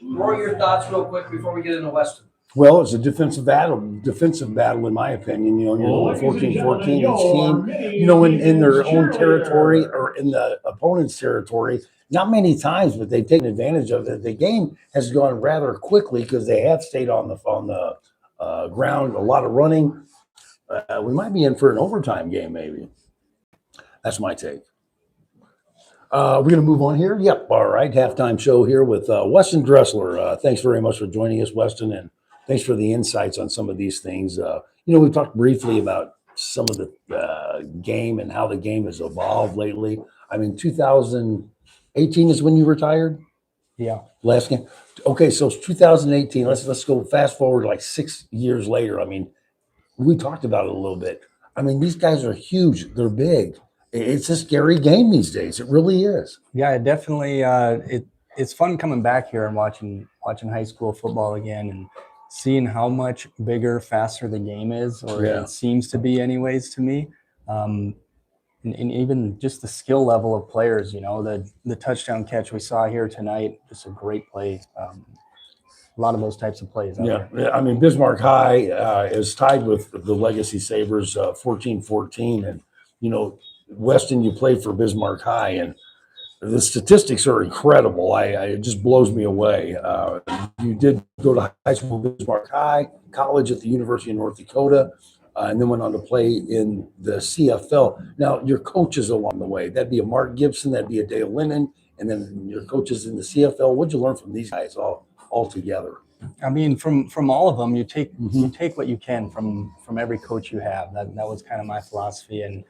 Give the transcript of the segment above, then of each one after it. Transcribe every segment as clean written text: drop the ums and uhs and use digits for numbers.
Rory, your thoughts real quick before we get into Weston. Well, it's a defensive battle, in my opinion. You know, 14-14 each team, you know, in their own territory or in the opponent's territory. Not many times, but they've taken advantage of it. The game has gone rather quickly because they have stayed on the ground, a lot of running. We might be in for an overtime game, maybe. That's my take. We're going to move on here. Yep. All right. Halftime show here with Weston Dressler. Thanks very much for joining us, Weston, and thanks for the insights on some of these things. You know, we talked briefly about some of the game and how the game has evolved lately. I mean, 2018 is when you retired? Yeah. Last game? Okay, so it's 2018. Let's go fast forward like 6 years later. I mean, we talked about it a little bit. I mean, these guys are huge. They're big. It's a scary game these days. It really is. Yeah, it definitely. It's fun coming back here and watching high school football again and seeing how much bigger, faster the game is, or it seems to be, anyways, to me. And even just the skill level of players. You know, the touchdown catch we saw here tonight, just a great play. A lot of those types of plays. Yeah, I mean, Bismarck High is tied with the Legacy Sabres, 14-14, and you know. Weston, you played for Bismarck High, and the statistics are incredible. It just blows me away. You did go to high school at Bismarck High, college at the University of North Dakota, and then went on to play in the CFL. Now, your coaches along the way, that'd be a Mark Gibson, that'd be a Dale Lennon, and then your coaches in the CFL. What'd you learn from these guys all together? I mean, from all of them, you take what you can from every coach you have. That was kind of my philosophy, and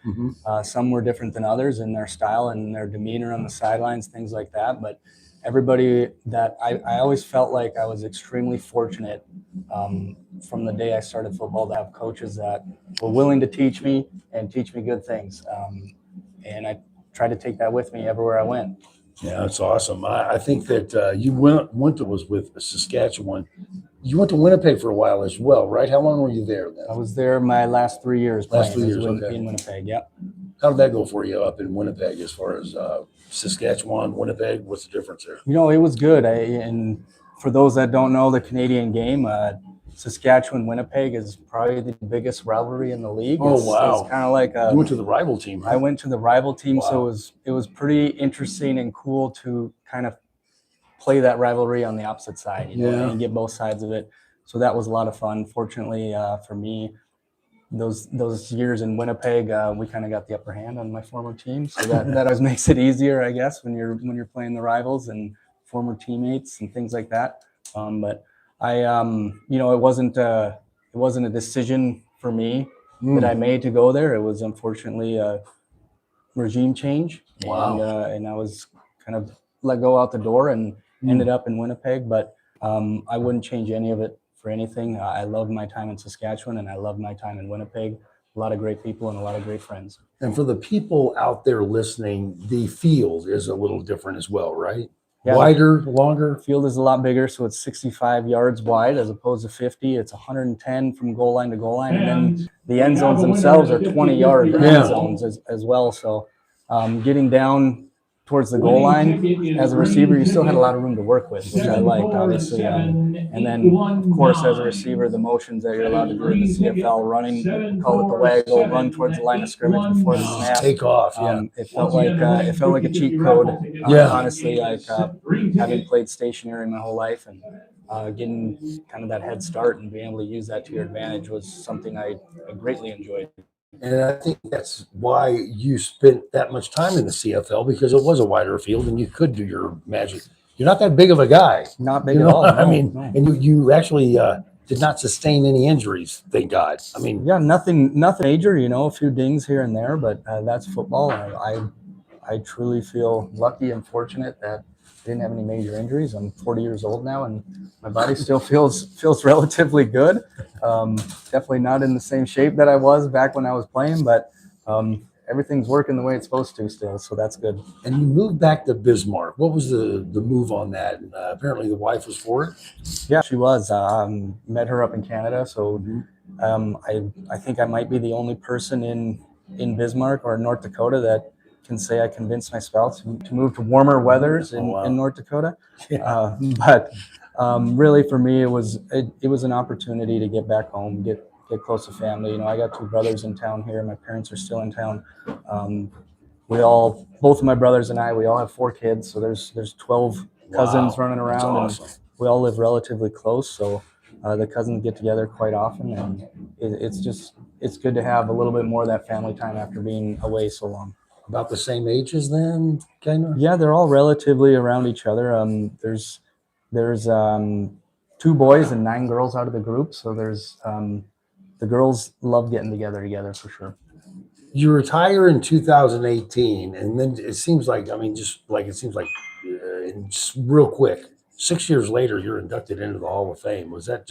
some were different than others in their style and their demeanor on the sidelines, things like that. But everybody that I always felt like I was extremely fortunate from the day I started football to have coaches that were willing to teach me and teach me good things. And I tried to take that with me everywhere I went. Yeah, that's awesome. I think that you was with Saskatchewan. You went to Winnipeg for a while as well, right? How long were you there then? I was there my last 3 years. Last 3 years, okay. In Winnipeg, yeah. How did that go for you up in Winnipeg as far as Saskatchewan, Winnipeg? What's the difference there? You know, it was good. And for those that don't know the Canadian game, Saskatchewan-Winnipeg is probably the biggest rivalry in the league. Wow. It's kind of like you went to the rival team, right? I went to the rival team, so it was pretty interesting and cool to kind of play that rivalry on the opposite side, you know, and get both sides of it. So that was a lot of fun. Fortunately for me, those years in Winnipeg, we kind of got the upper hand on my former team, so that always makes it easier, I guess, when you're playing the rivals and former teammates and things like that. But I, you know, it wasn't a decision for me that I made to go there. It was unfortunately a regime change. Wow. And I was kind of let go out the door and ended up in Winnipeg. But I wouldn't change any of it for anything. I loved my time in Saskatchewan and I loved my time in Winnipeg. A lot of great people and a lot of great friends. And for the people out there listening, the field is a little different as well, right? Yeah, wider, longer. Field is a lot bigger, so it's 65 yards wide as opposed to 50. It's 110 from goal line to goal line, and then the end zones themselves are 20-yard end zones as well. So getting down towards the goal line as a receiver, you still had a lot of room to work with, which I liked, obviously. And then, of course, as a receiver, the motions that you're allowed to do in the CFL, running, call it the waggle, run towards the line of scrimmage before the snap. Take off, It felt like a cheat code. Honestly, like having played stationary my whole life and getting kind of that head start and being able to use that to your advantage was something I greatly enjoyed. And I think that's why you spent that much time in the CFL, because it was a wider field and you could do your magic. You're not that big of a guy. Not big at all. I mean, and you actually did not sustain any injuries, thank God. I mean, yeah, nothing major, you know, a few dings here and there, but that's football. I truly feel lucky and fortunate that I didn't have any major injuries. I'm 40 years old now, and my body still feels relatively good. Definitely not in the same shape that I was back when I was playing, but everything's working the way it's supposed to still, so that's good. And you moved back to Bismarck. What was the move on that? And, apparently the wife was for it? Yeah, she was. Met her up in Canada, so I think I might be the only person in Bismarck or North Dakota that can say I convinced my spouse to move to warmer weathers in North Dakota. But Really, for me, it was an opportunity to get back home, get close to family. You know, I got two brothers in town here. My parents are still in town. Both of my brothers and I, we all have 4 kids. So there's 12 cousins running That's around, awesome. and we all live relatively close. So the cousins get together quite often, and it's good to have a little bit more of that family time after being away so long. About the same ages then, kind of? Yeah, they're all relatively around each other. There's 2 boys and 9 girls out of the group. So there's the girls love getting together for sure. You retire in 2018, and then it seems like, just real quick, 6 years later, you're inducted into the Hall of Fame. Was that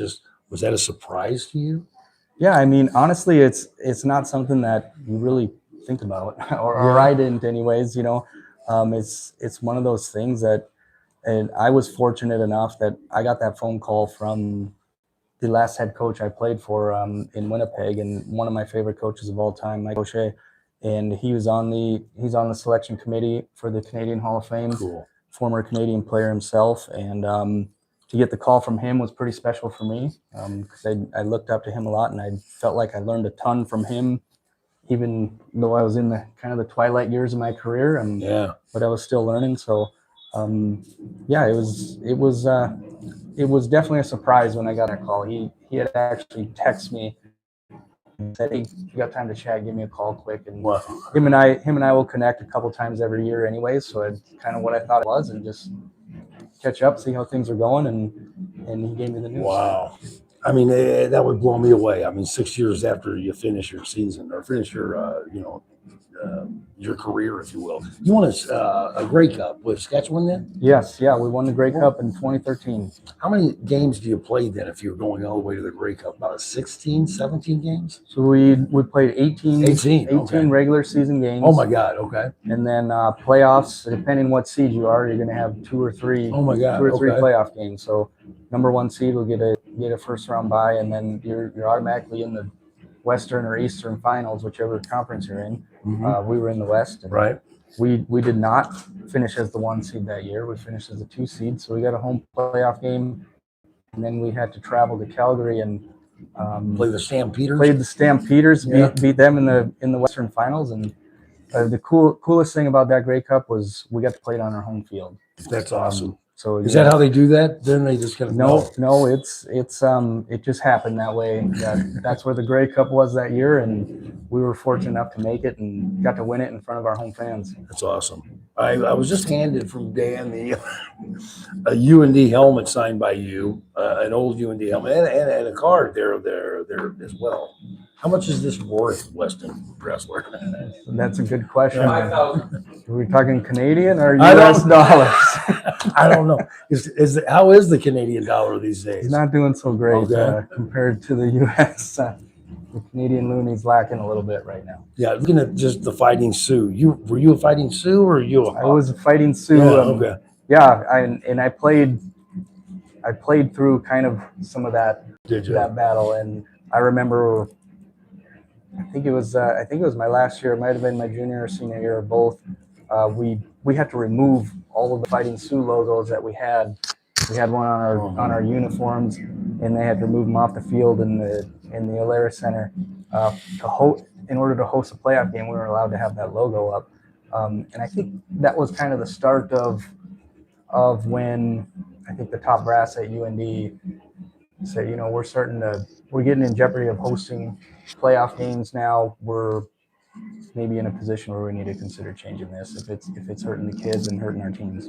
a surprise to you? Yeah, I mean, honestly, it's not something that you really think about, or I didn't, anyways. You know, it's one of those things that, and I was fortunate enough that I got that phone call from the last head coach I played for in Winnipeg, and one of my favorite coaches of all time, Mike O'Shea, and he's on the selection committee for the Canadian Hall of Fame. Cool. Former Canadian player himself, and to get the call from him was pretty special for me, because I looked up to him a lot, and I felt like I learned a ton from him, even though I was in the kind of the twilight years of my career, but I was still learning. So yeah, it was definitely a surprise when I got that call. He had actually texted me and said, "Hey, if you got time to chat, give me a call quick." And Wow. him and I will connect a couple times every year anyway. So it's kind of what I thought it was, and just catch up, see how things are going, and he gave me the news. Wow. I mean, that would blow me away. I mean, 6 years after you finish your season or finish your career, if you will. You won a Grey Cup with Saskatchewan then? Yes, yeah, we won the Grey Cup in 2013. How many games do you play then if you're going all the way to the Grey Cup? About 16, 17 games? So we played 18 okay. regular season games. Oh my God, okay. And then playoffs, depending what seed you are, you're going to have 2 or 3 playoff games. So number 1 seed will get a first round bye, and then you're automatically in the Western or Eastern finals, whichever conference you're in. Mm-hmm. We were in the West. And right. We did not finish as the 1 seed that year. We finished as a 2 seed. So we got a home playoff game, and then we had to travel to Calgary and play the Stampeders. Played the Stampeders, beat them in the Western finals. And the coolest thing about that Grey Cup was we got to play it on our home field. That's awesome. So is that how they do that? Then they just kind of no, it just happened that way. That's where the Grey Cup was that year, and we were fortunate enough to make it and got to win it in front of our home fans. That's awesome. I was just handed from Dan a UND helmet signed by you, an old UND helmet, and a card there as well. How much is this worth, Weston Dressler? That's a good question. 5,000. Are we talking Canadian or U.S. dollars? I don't know. How is the Canadian dollar these days? It's not doing so great compared to the U.S. The Canadian loonie's lacking a little bit right now. Yeah, looking at just the Fighting Sioux. Were you a Fighting Sioux or are you? I was a Fighting Sioux. I played through kind of some of that battle, and I remember. I think it was my last year. It might have been my junior or senior year, or both. We had to remove all of the Fighting Sioux logos that we had. We had one on our uniforms, and they had to remove them off the field in the Alaris Center in order to host a playoff game. We were allowed to have that logo up, and I think that was kind of the start of when I think the top brass at UND said, you know, we're getting in jeopardy of hosting playoff games now. We're maybe in a position where we need to consider changing this if it's hurting the kids and hurting our teams.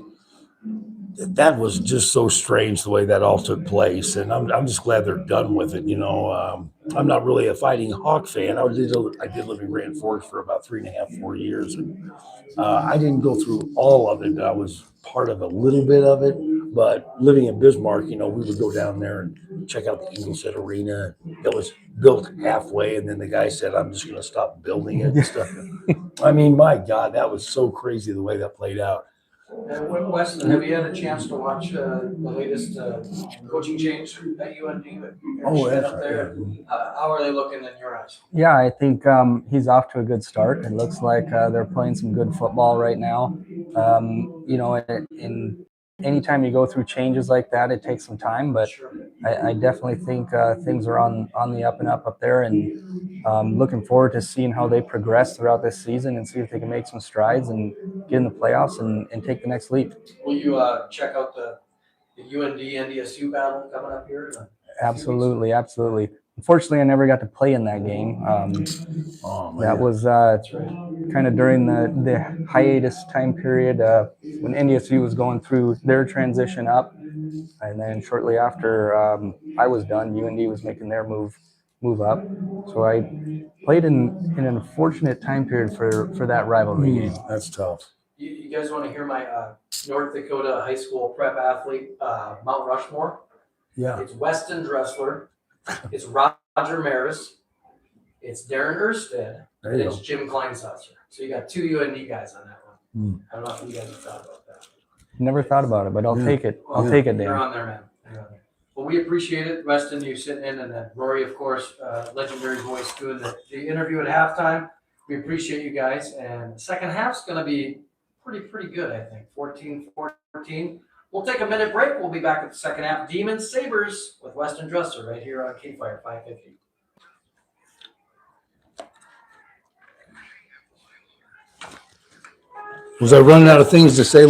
That was just so strange the way that all took place, and I'm just glad they're done with it. You know, I'm not really a Fighting Hawk fan. I did live in Grand Forks for about 3.5, 4 years, and I didn't go through all of it. I was part of a little bit of it, but living in Bismarck, you know, we would go down there and check out the Ingleset Arena. It was built halfway, and then the guy said, "I'm just going to stop building it." And stuff. I mean, my God, that was so crazy the way that played out. Weston, have you had a chance to watch the latest coaching change at UND? Oh, that's up there. How are they looking in your eyes? Yeah, I think he's off to a good start. It looks like they're playing some good football right now. You know, in anytime you go through changes like that, it takes some time, but Sure. I definitely think things are on the up and up there, and looking forward to seeing how they progress throughout this season and see if they can make some strides and get in the playoffs and take the next leap. Will you check out the UND NDSU battle coming up here? Absolutely, absolutely. Unfortunately, I never got to play in that game. That was kind of during the hiatus time period when NDSU was going through their transition up, and then shortly after I was done, UND was making their move up. So I played in an unfortunate time period for that rivalry game. That's tough. You guys want to hear my North Dakota high school prep athlete Mount Rushmore? Yeah. It's Weston Dressler. It's Roger Maris. It's Darren Ersted. And it's Jim Kleinsasser. So you got 2 UND guys on that one. I don't know if you guys have thought about that. Never thought about it, but I'll take it. I'll take it, Dan. They're on there, man. They're on there. Well, we appreciate it, Weston, you sitting in, and then Rory, of course, legendary voice, doing the interview at halftime. We appreciate you guys, and the second half's going to be pretty good, I think. 14-14. We'll take a minute break. We'll be back at the second half. Demons Sabres with Weston Dressler right here on KFYR 550. Was I running out of things to say,